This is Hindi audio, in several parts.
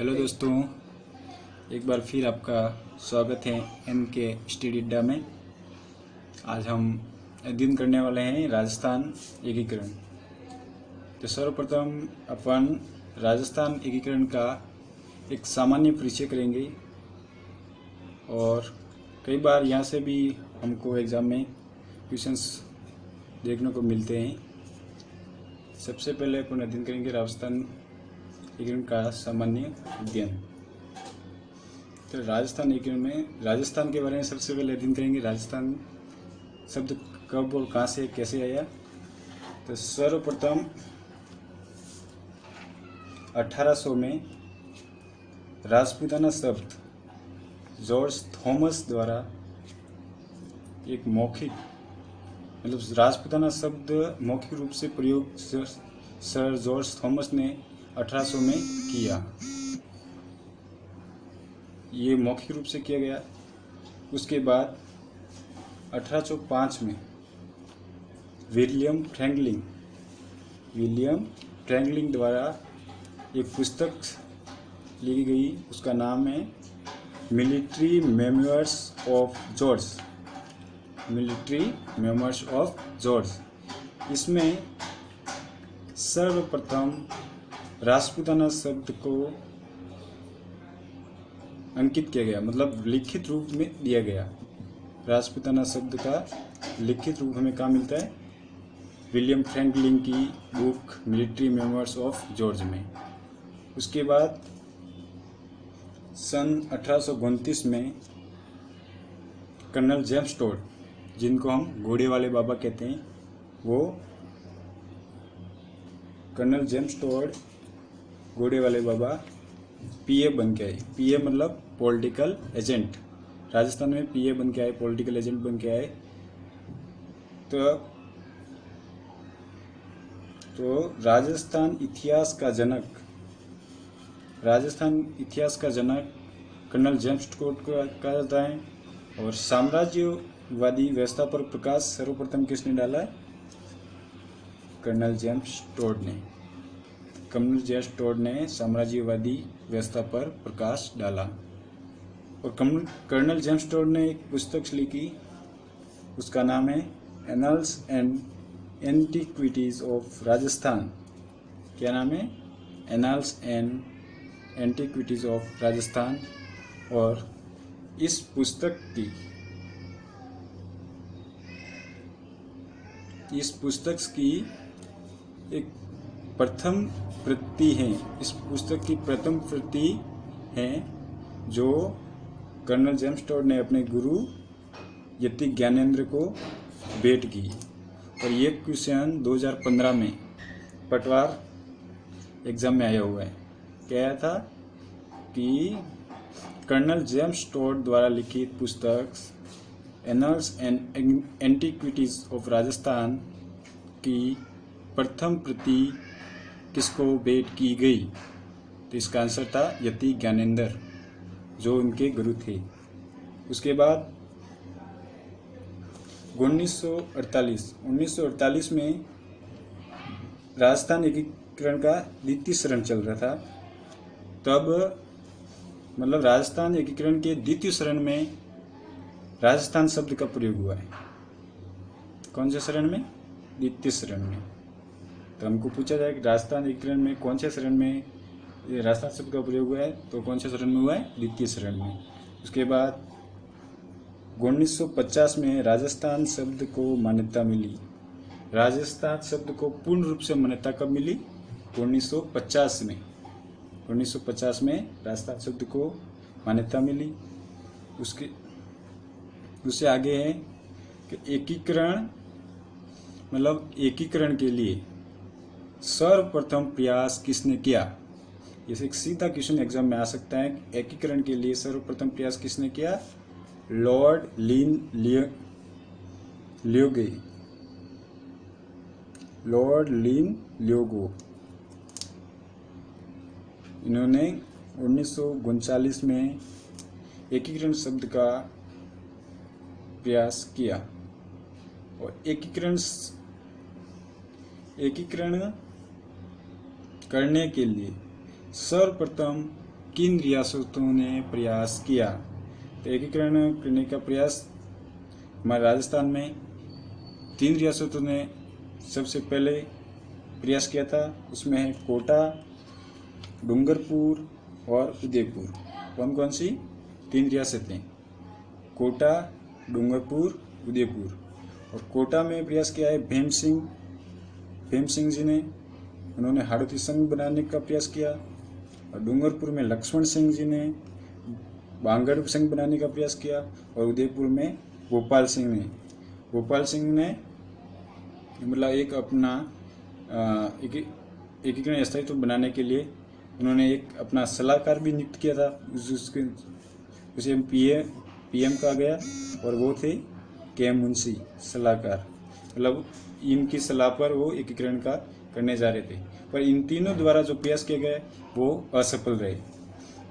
हेलो दोस्तों, एक बार फिर आपका स्वागत है एन के स्टडी अड्डा में। आज हम अध्ययन करने वाले हैं राजस्थान एकीकरण। तो सर्वप्रथम अपन राजस्थान एकीकरण का एक सामान्य परिचय करेंगे और कई बार यहाँ से भी हमको एग्ज़ाम में क्वेश्चंस देखने को मिलते हैं। सबसे पहले अपन अध्ययन करेंगे राजस्थान एकीकरण का सामान्य अध्ययन। तो राजस्थान एकीकरण में राजस्थान के बारे में सबसे पहले अध्ययन करेंगे। राजस्थान शब्द कब और कहाँ से कैसे आया। तो सर्वप्रथम 1800 में राजपूताना शब्द जॉर्ज थॉमस द्वारा एक मौखिक राजपूताना शब्द मौखिक रूप से प्रयोग सर जॉर्ज थॉमस ने 1800 में किया। ये मौखिक रूप से किया गया। उसके बाद 1805 में विलियम फ्रैंकलिन द्वारा एक पुस्तक लिखी गई। उसका नाम है मिलिट्री मेमोयर्स ऑफ जॉर्ज। इसमें सर्वप्रथम राजपूताना शब्द को अंकित किया गया, मतलब लिखित रूप में दिया गया। राजपूताना शब्द का लिखित रूप हमें कहाँ मिलता है? विलियम फ्रैंकलिन की book military memoirs of George में। उसके बाद सन 1829 में कर्नल जेम्स टोड, जिनको हम घोड़े वाले बाबा कहते हैं, वो कर्नल जेम्स टोड घोड़े वाले बाबा पीए बन के आए। पीए मतलब पॉलिटिकल एजेंट। राजस्थान में पीए बन के आए, पॉलिटिकल एजेंट बन के आए। तो राजस्थान इतिहास का जनक कर्नल जेम्स टोड को कहा जाता है। और साम्राज्यवादी व्यवस्था पर प्रकाश सर्वप्रथम किसने डाला है? कर्नल जेम्स टोड ने साम्राज्यवादी व्यवस्था पर प्रकाश डाला। और कर्नल जेम्स टोड ने एक पुस्तक लिखी, उसका नाम है annuls and antiquities of Rajasthan. क्या नाम है? Annuls and antiquities of Rajasthan. और इस पुस्तक की एक प्रथम प्रति है। इस पुस्तक की प्रथम प्रति है जो कर्नल जेम्स टोड ने अपने गुरु यति ज्ञानेंद्र को भेंट की। और ये क्वेश्चन 2015 में पटवार एग्जाम में आया हुआ है। क्या आया था कि कर्नल जेम्स टोड द्वारा लिखित पुस्तक annuls and antiquities of Rajasthan की प्रथम प्रति किसको भेंट की गई? तो इसका आंसर था यति ज्ञानेंद्र, जो उनके गुरु थे। उसके बाद 1948 में राजस्थान एकीकरण का द्वितीय चरण चल रहा था। तब मतलब राजस्थान एकीकरण के द्वितीय चरण में राजस्थान शब्द का प्रयोग हुआ है। कौन से चरण में? द्वितीय चरण में। तो हमको पूछा जाए कि राजस्थान एकीकरण में कौन से चरण में राजस्थान शब्द का प्रयोग हुआ है, तो कौन से चरण में हुआ है? द्वितीय चरण में। उसके बाद 1950 में राजस्थान शब्द को मान्यता मिली। राजस्थान शब्द को पूर्ण रूप से मान्यता कब मिली? 1950 में। 1950 में राजस्थान शब्द को मान्यता मिली। उससे आगे है कि एकीकरण के लिए सर्वप्रथम प्रयास किसने किया? जैसे एक सीधा क्वेश्चन एग्जाम में आ सकता है। एकीकरण के लिए सर्वप्रथम प्रयास किसने किया? लॉर्ड लिन ल्योगो। इन्होंने 1939 में एकीकरण शब्द का प्रयास किया। और एकीकरण करने के लिए सर्वप्रथम किन रियासतों ने प्रयास किया? तो एकीकरण करने का प्रयास हमारे राजस्थान में 3 रियासतों ने सबसे पहले प्रयास किया था। उसमें है कोटा, डूंगरपुर और उदयपुर। कौन कौन सी 3 रियासतें? कोटा, डूंगरपुर, उदयपुर। और कोटा में प्रयास किया है भीम सिंह जी ने। उन्होंने हाड़ौती संघ बनाने का प्रयास किया। और डूंगरपुर में लक्ष्मण सिंह जी ने बांगड़ संघ बनाने का प्रयास किया। और उदयपुर में गोपाल सिंह ने मतलब एक अपना एकीकरण अस्तित्व बनाने के लिए उन्होंने एक अपना सलाहकार भी नियुक्त किया था। उसे पीएम कहा गया और वो थे के मुंशी सलाहकार। मतलब इनकी सलाह पर वो एकीकरण का करने जा रहे थे, पर इन तीनों द्वारा जो प्रयास किए गए वो असफल रहे।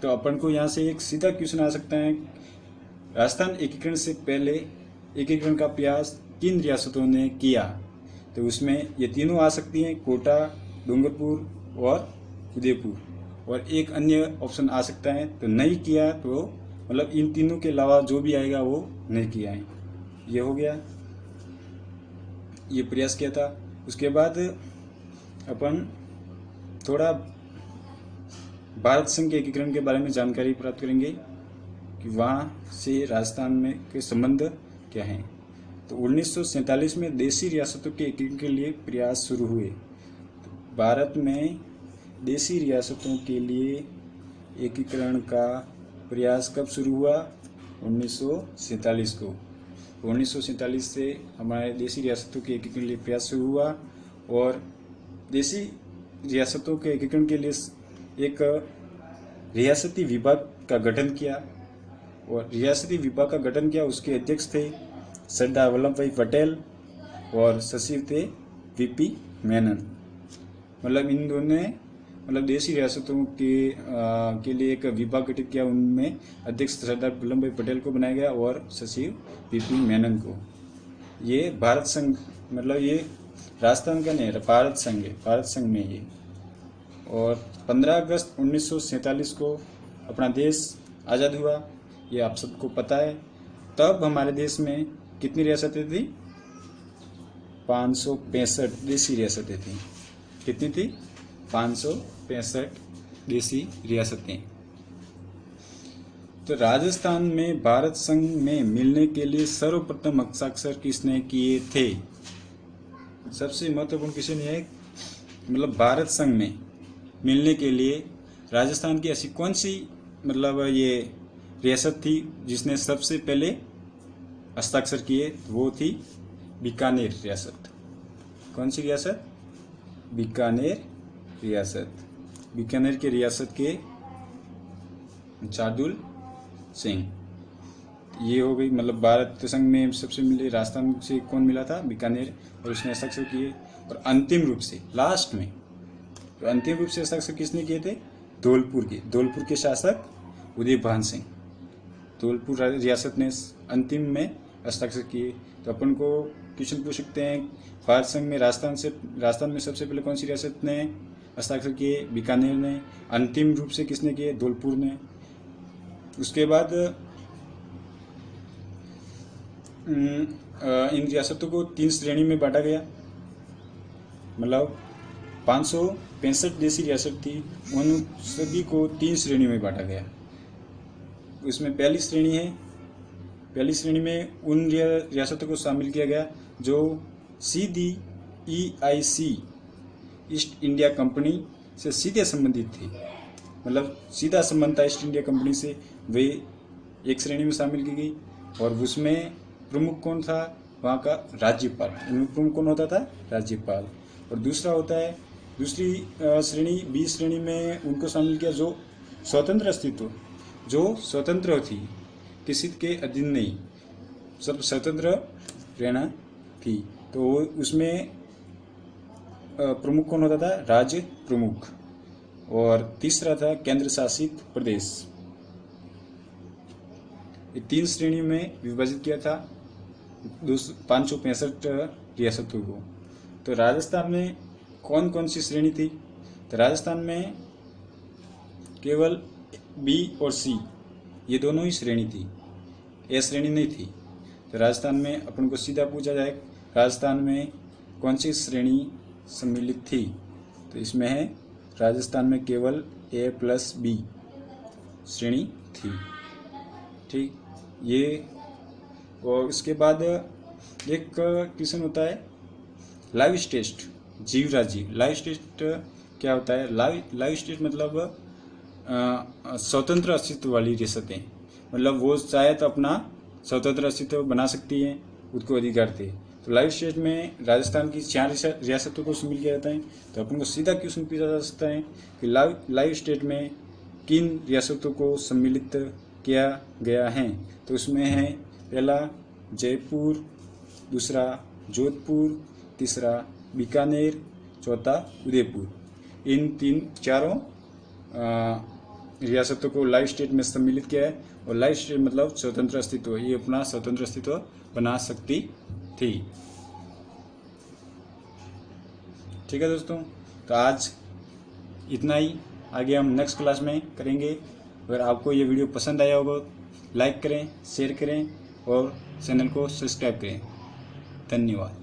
तो अपन को यहाँ से एक सीधा क्वेश्चन आ सकता है, राजस्थान एकीकरण से पहले एकीकरण का प्रयास किन रियासतों ने किया? तो उसमें ये तीनों आ सकती हैं, कोटा, डूंगरपुर और उदयपुर। और एक अन्य ऑप्शन आ सकता है तो नहीं किया, तो मतलब इन तीनों के अलावा जो भी आएगा वो नहीं किया है। ये हो गया, ये प्रयास किया था। उसके बाद अपन थोड़ा भारत संघ के एकीकरण के बारे में जानकारी प्राप्त करेंगे कि वहाँ से राजस्थान में के संबंध क्या हैं। तो 1947 में देशी रियासतों के एकीकरण के लिए प्रयास शुरू हुए। तो भारत में देशी रियासतों के लिए एकीकरण का प्रयास कब शुरू हुआ? 1947 को। 1947 से हमारे देशी रियासतों के एकीकरण के लिए प्रयास शुरू हुआ। और देशी रियासतों के एकीकरण के लिए एक रियासती विभाग का गठन किया। और रियासती विभाग का गठन किया, उसके अध्यक्ष थे सरदार वल्लभ भाई पटेल और सचिव थे वीपी मेनन। मतलब इन दोनों ने मतलब देशी रियासतों के लिए एक विभाग गठित किया। उनमें अध्यक्ष सरदार वल्लभ भाई पटेल को बनाया गया और सचिव वीपी मेनन को। ये भारत संघ, मतलब ये राजस्थान का नहीं है, भारत संघ है, भारत संघ में ये। और 15 अगस्त 1947 को अपना देश आज़ाद हुआ, ये आप सबको पता है। तब हमारे देश में कितनी रियासतें थी? 565 देशी रियासतें थी। कितनी थी? 565 देशी रियासतें। तो राजस्थान में भारत संघ में मिलने के लिए सर्वप्रथम हस्ताक्षर किसने किए थे? सबसे महत्वपूर्ण क्वेश्चन ये है, मतलब भारत संघ में मिलने के लिए राजस्थान की ऐसी कौन सी मतलब ये रियासत थी जिसने सबसे पहले हस्ताक्षर किए? वो थी बीकानेर रियासत। कौन सी रियासत? बीकानेर रियासत। बीकानेर के रियासत के जादुल सिंह। ये हो गई, मतलब भारत संघ में सबसे मिले राजस्थान से कौन मिला था? बीकानेर, और उसने हस्ताक्षर किए। और अंतिम रूप से लास्ट में तो अंतिम रूप से हस्ताक्षर किसने किए थे? धौलपुर के शासक उदयभान सिंह। धौलपुर रियासत ने अंतिम में हस्ताक्षर किए। तो अपन को क्वेश्चन पूछ सकते हैं, भारत संघ में राजस्थान में सबसे पहले कौन सी रियासत ने हस्ताक्षर किए? बीकानेर ने। अंतिम रूप से किसने किए? धौलपुर ने। उसके बाद इन रियासतों को 3 श्रेणी में बांटा गया। मतलब 565 देशी रियासत थी, उन सभी को 3 श्रेणी में बांटा गया। उसमें पहली श्रेणी में उन रियासतों को शामिल किया गया जो सीधी EIC ईस्ट इंडिया कंपनी से सीधे संबंधित थी। मतलब सीधा संबंध था ईस्ट इंडिया कंपनी से, वे एक श्रेणी में शामिल की गई। और उसमें प्रमुख कौन था? वहाँ का राज्यपाल। उनमें प्रमुख कौन होता था? राज्यपाल। और दूसरा होता है, दूसरी श्रेणी बी श्रेणी में उनको शामिल किया जो स्वतंत्र अस्तित्व, जो स्वतंत्र थी, किसी के अधीन नहीं, सब स्वतंत्र रहना थी। तो उसमें प्रमुख कौन होता था? राज्य प्रमुख। और तीसरा था केंद्र शासित प्रदेश। ये 3 श्रेणी में विभाजित किया था 565 रियासतों को। तो राजस्थान में कौन कौन सी श्रेणी थी? तो राजस्थान में केवल बी और सी ये दोनों ही श्रेणी थी, ए श्रेणी नहीं थी। तो राजस्थान में अपन को सीधा पूछा जाए राजस्थान में कौन सी श्रेणी सम्मिलित थी, तो इसमें है राजस्थान में केवल A+B श्रेणी थी। ठीक, ये और इसके बाद एक क्वेश्चन होता है लाइव टेस्ट, जीवराजी। लाइव टेस्ट क्या होता है? लाइव टेस्ट मतलब स्वतंत्र अस्तित्व वाली रियासतें, मतलब वो चाहे तो अपना स्वतंत्र अस्तित्व बना सकती हैं, उसको अधिकार थे। तो लाइव स्टेट में राजस्थान की 4 रियासतों को शामिल किया जाता है। तो अपन को सीधा क्वेश्चन पूछा जा सकता है कि लाइव स्टेट में किन रियासतों को सम्मिलित किया गया है? तो उसमें है पहला जयपुर, दूसरा जोधपुर, तीसरा बीकानेर, चौथा उदयपुर। इन चारों रियासतों को लाइव स्टेट में सम्मिलित किया है। और लाइव स्टेट मतलब स्वतंत्र अस्तित्व, ये अपना स्वतंत्र अस्तित्व बना सकती थी। ठीक है दोस्तों, तो आज इतना ही, आगे हम नेक्स्ट क्लास में करेंगे। अगर आपको ये वीडियो पसंद आया होगा लाइक करें, शेयर करें और चैनल को सब्सक्राइब करें। धन्यवाद।